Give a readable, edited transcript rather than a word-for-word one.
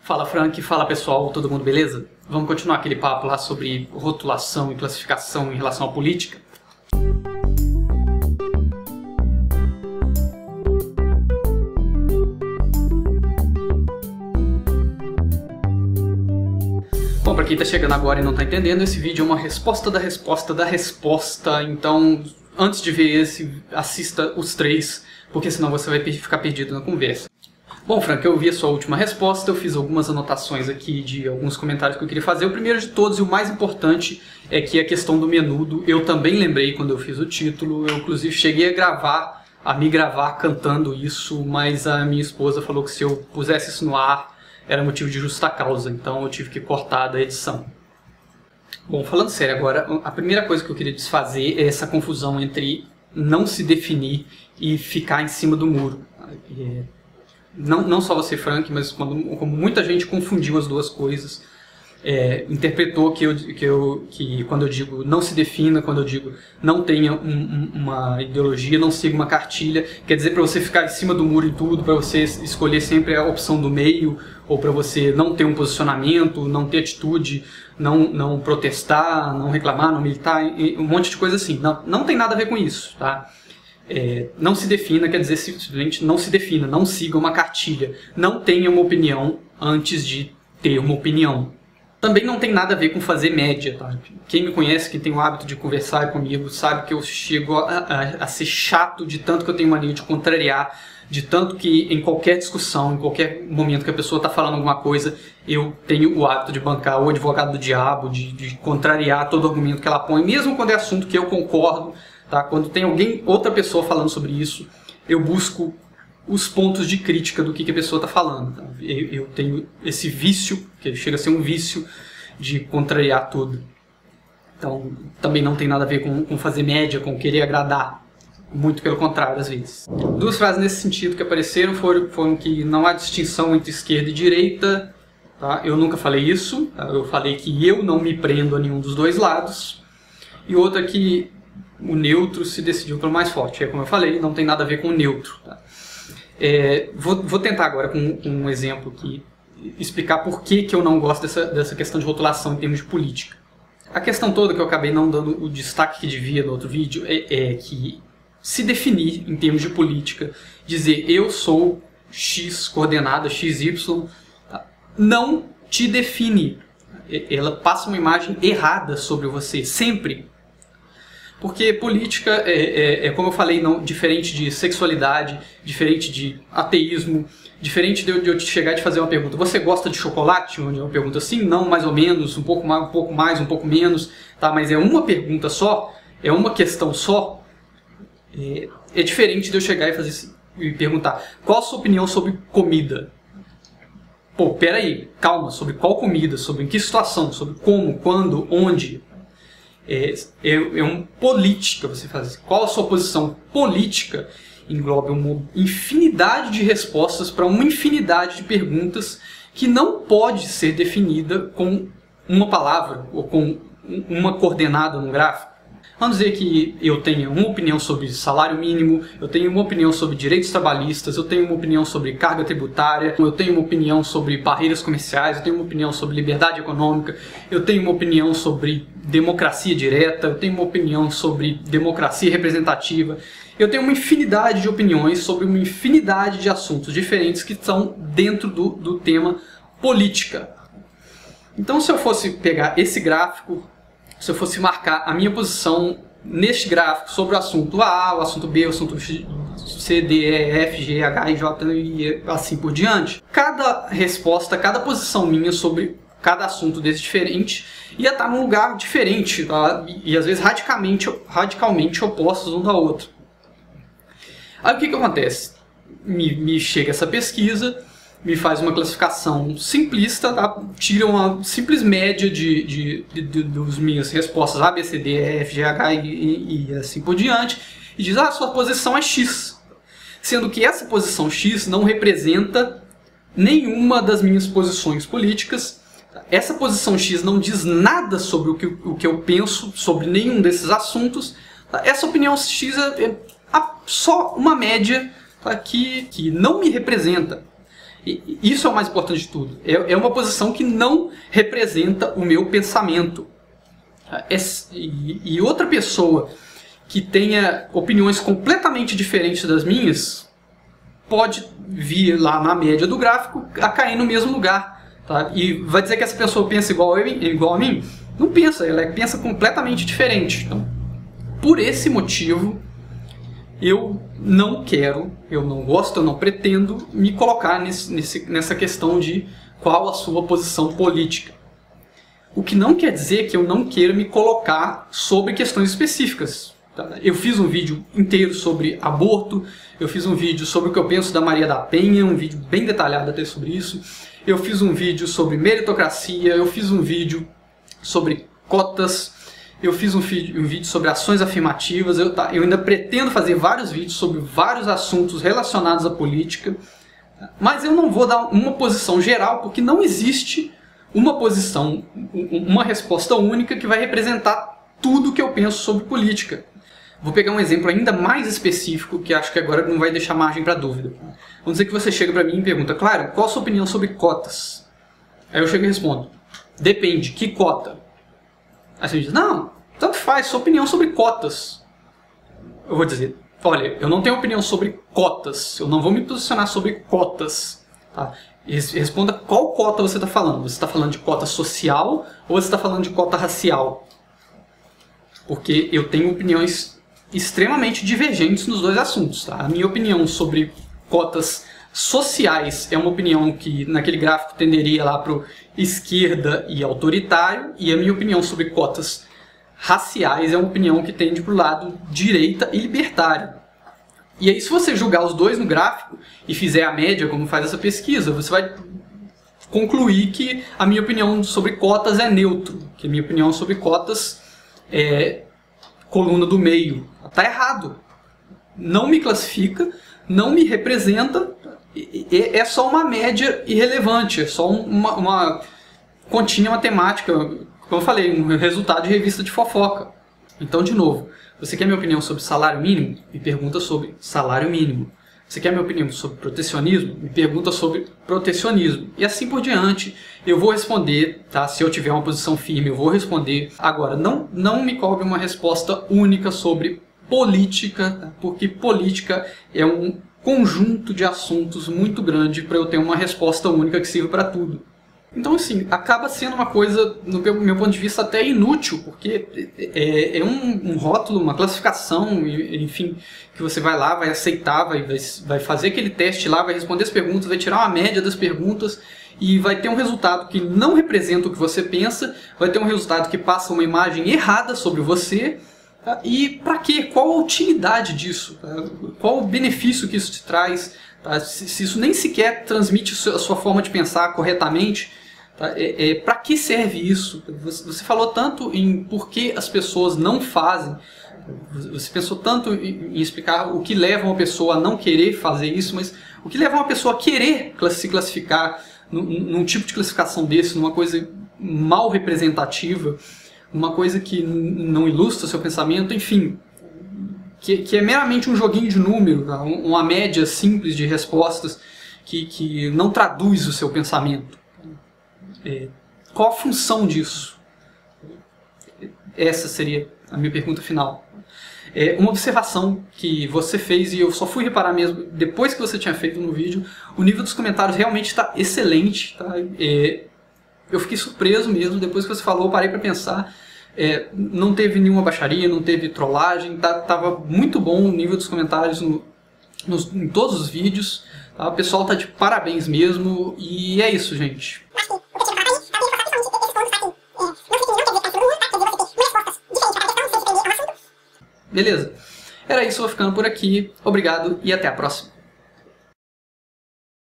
Fala Frank, fala pessoal, todo mundo beleza? Vamos continuar aquele papo lá sobre rotulação e classificação em relação à política? Bom, para quem está chegando agora e não está entendendo, esse vídeo é uma resposta da resposta da resposta, então antes de ver esse, assista os três, porque senão você vai ficar perdido na conversa. Bom, Frank, eu vi a sua última resposta, eu fiz algumas anotações aqui de alguns comentários que eu queria fazer. O primeiro de todos e o mais importante é que a questão do menudo, eu também lembrei quando eu fiz o título, eu inclusive cheguei a me gravar cantando isso, mas a minha esposa falou que se eu pusesse isso no ar era motivo de justa causa, então eu tive que cortar da edição. Bom, falando sério agora, a primeira coisa que eu queria desfazer é essa confusão entre não se definir e ficar em cima do muro. Não só você, Frank, mas como muita gente confundiu as duas coisas, interpretou que quando eu digo não se defina, quando eu digo não tenha uma ideologia, não siga uma cartilha, quer dizer para você ficar em cima do muro em tudo, para você escolher sempre a opção do meio, ou para você não ter um posicionamento, não ter atitude, não protestar, não reclamar, não militar, um monte de coisa assim. Não tem nada a ver com isso, tá? Não se defina, quer dizer simplesmente não se defina, não siga uma cartilha, não tenha uma opinião antes de ter uma opinião. Também não tem nada a ver com fazer média, tá? Quem me conhece, quem tem o hábito de conversar comigo, sabe que eu chego a ser chato de tanto que eu tenho mania de contrariar, de tanto que em qualquer discussão, em qualquer momento que a pessoa está falando alguma coisa, eu tenho o hábito de bancar o advogado do diabo, de contrariar todo argumento que ela põe, mesmo quando é assunto que eu concordo. Tá? Quando tem outra pessoa falando sobre isso, eu busco os pontos de crítica do que a pessoa está falando. Tá? Eu tenho esse vício, que chega a ser um vício, de contrariar tudo. Então, também não tem nada a ver com fazer média, com querer agradar. Muito pelo contrário, às vezes. Duas frases nesse sentido que apareceram foram que não há distinção entre esquerda e direita. Tá? Eu nunca falei isso. Tá? Eu falei que eu não me prendo a nenhum dos dois lados. E outra que o neutro se decidiu pelo mais forte. Como eu falei, não tem nada a ver com o neutro. Tá? Vou tentar agora, com um exemplo aqui, explicar por que eu não gosto dessa questão de rotulação em termos de política. A questão toda que eu acabei não dando o destaque que devia no outro vídeo é que se definir em termos de política, dizer eu sou X coordenada, XY, tá? Não te define. Ela passa uma imagem errada sobre você, sempre. Porque política como eu falei, não, diferente de sexualidade, diferente de ateísmo, diferente de eu chegar e te fazer uma pergunta. Você gosta de chocolate? Onde eu pergunto assim, não, mais ou menos, um pouco mais, um pouco menos, tá? Mas é uma pergunta só, é uma questão só. É diferente de eu chegar e perguntar qual a sua opinião sobre comida. Pô, peraí, calma, sobre qual comida, sobre em que situação, sobre como, quando, onde. Uma política, você faz assim. Qual a sua posição política? Engloba uma infinidade de respostas para uma infinidade de perguntas que não pode ser definida com uma palavra ou com uma coordenada no gráfico. Vamos dizer que eu tenho uma opinião sobre salário mínimo, eu tenho uma opinião sobre direitos trabalhistas, eu tenho uma opinião sobre carga tributária, eu tenho uma opinião sobre barreiras comerciais, eu tenho uma opinião sobre liberdade econômica, eu tenho uma opinião sobre democracia direta, eu tenho uma opinião sobre democracia representativa. Eu tenho uma infinidade de opiniões sobre uma infinidade de assuntos diferentes que estão dentro do tema política. Então, se eu fosse pegar esse gráfico, se eu fosse marcar a minha posição neste gráfico sobre o assunto A, o assunto B, o assunto C, D, E, F, G, H, I, J e assim por diante, cada resposta, cada posição minha sobre cada assunto desse diferente ia estar num lugar diferente, tá? E às vezes radicalmente opostos um da outra. Aí o que acontece? Me chega essa pesquisa, me faz uma classificação simplista, tá? Tira uma simples média das minhas respostas A, B, C, D, E, F, G, H e assim por diante, e diz, sua posição é X. Sendo que essa posição X não representa nenhuma das minhas posições políticas. Essa posição X não diz nada sobre o que eu penso sobre nenhum desses assuntos. Essa opinião X é só uma média, tá? que não me representa. E isso é o mais importante de tudo. É uma posição que não representa o meu pensamento. E outra pessoa que tenha opiniões completamente diferentes das minhas pode vir lá na média do gráfico a cair no mesmo lugar. Tá? E vai dizer que essa pessoa pensa igual a mim? Não pensa, ela pensa completamente diferente. Então, por esse motivo, eu não quero, eu não gosto, eu não pretendo me colocar nessa questão de qual a sua posição política. O que não quer dizer que eu não queira me colocar sobre questões específicas. Tá? Eu fiz um vídeo inteiro sobre aborto, eu fiz um vídeo sobre o que eu penso da Maria da Penha, um vídeo bem detalhado até sobre isso. Eu fiz um vídeo sobre meritocracia, eu fiz um vídeo sobre cotas, eu fiz um vídeo sobre ações afirmativas, eu ainda pretendo fazer vários vídeos sobre vários assuntos relacionados à política, mas eu não vou dar uma posição geral, porque não existe uma posição, uma resposta única que vai representar tudo que eu penso sobre política. Vou pegar um exemplo ainda mais específico, que acho que agora não vai deixar margem para dúvida. Vamos dizer que você chega para mim e pergunta: Claro, qual a sua opinião sobre cotas? Aí eu chego e respondo: Depende, que cota? Aí você diz: Não, tanto faz, sua opinião sobre cotas. Eu vou dizer: Olha, eu não tenho opinião sobre cotas, eu não vou me posicionar sobre cotas. Tá? E responda qual cota você está falando. Você está falando de cota social ou você está falando de cota racial? Porque eu tenho opiniões extremamente divergentes nos dois assuntos. Tá? A minha opinião sobre cotas sociais é uma opinião que naquele gráfico tenderia lá para o esquerda e autoritário, e a minha opinião sobre cotas raciais é uma opinião que tende para o lado direita e libertário. E aí, se você julgar os dois no gráfico e fizer a média, como faz essa pesquisa, você vai concluir que a minha opinião sobre cotas é neutro, que a minha opinião sobre cotas é coluna do meio. Está errado. Não me classifica, não me representa, é só uma média irrelevante, é só uma continha matemática, como eu falei, um resultado de revista de fofoca. Então, de novo, você quer minha opinião sobre salário mínimo? Me pergunta sobre salário mínimo. Você quer minha opinião sobre protecionismo? Me pergunta sobre protecionismo. E assim por diante. Eu vou responder, tá? Se eu tiver uma posição firme, eu vou responder. Agora, não me cobre uma resposta única sobre política, tá? Porque política é um conjunto de assuntos muito grande para eu ter uma resposta única que sirva para tudo. Então, assim, acaba sendo uma coisa, no meu ponto de vista, até inútil, porque é um rótulo, uma classificação, enfim, que você vai lá, vai aceitar, vai fazer aquele teste lá, vai responder as perguntas, vai tirar uma média das perguntas e vai ter um resultado que não representa o que você pensa, vai ter um resultado que passa uma imagem errada sobre você. Tá? E para quê? Qual a utilidade disso? Tá? Qual o benefício que isso te traz? Tá? Se isso nem sequer transmite a sua forma de pensar corretamente, tá? Para que serve isso? Você falou tanto em por que as pessoas não fazem, você pensou tanto em explicar o que leva uma pessoa a não querer fazer isso, mas o que leva uma pessoa a querer se classificar num tipo de classificação desse, numa coisa mal representativa, uma coisa que não ilustra seu pensamento, enfim, que é meramente um joguinho de número, tá? Uma média simples de respostas que não traduz o seu pensamento. Qual a função disso? Essa seria a minha pergunta final. Uma observação que você fez, e eu só fui reparar mesmo depois que você tinha feito no vídeo, o nível dos comentários realmente está excelente. Tá? Eu fiquei surpreso mesmo, depois que você falou, parei para pensar. Não teve nenhuma baixaria, não teve trollagem, tava muito bom o nível dos comentários em todos os vídeos. Tá? O pessoal tá de parabéns mesmo, e é isso, gente. Beleza? Era isso, vou ficando por aqui. Obrigado e até a próxima.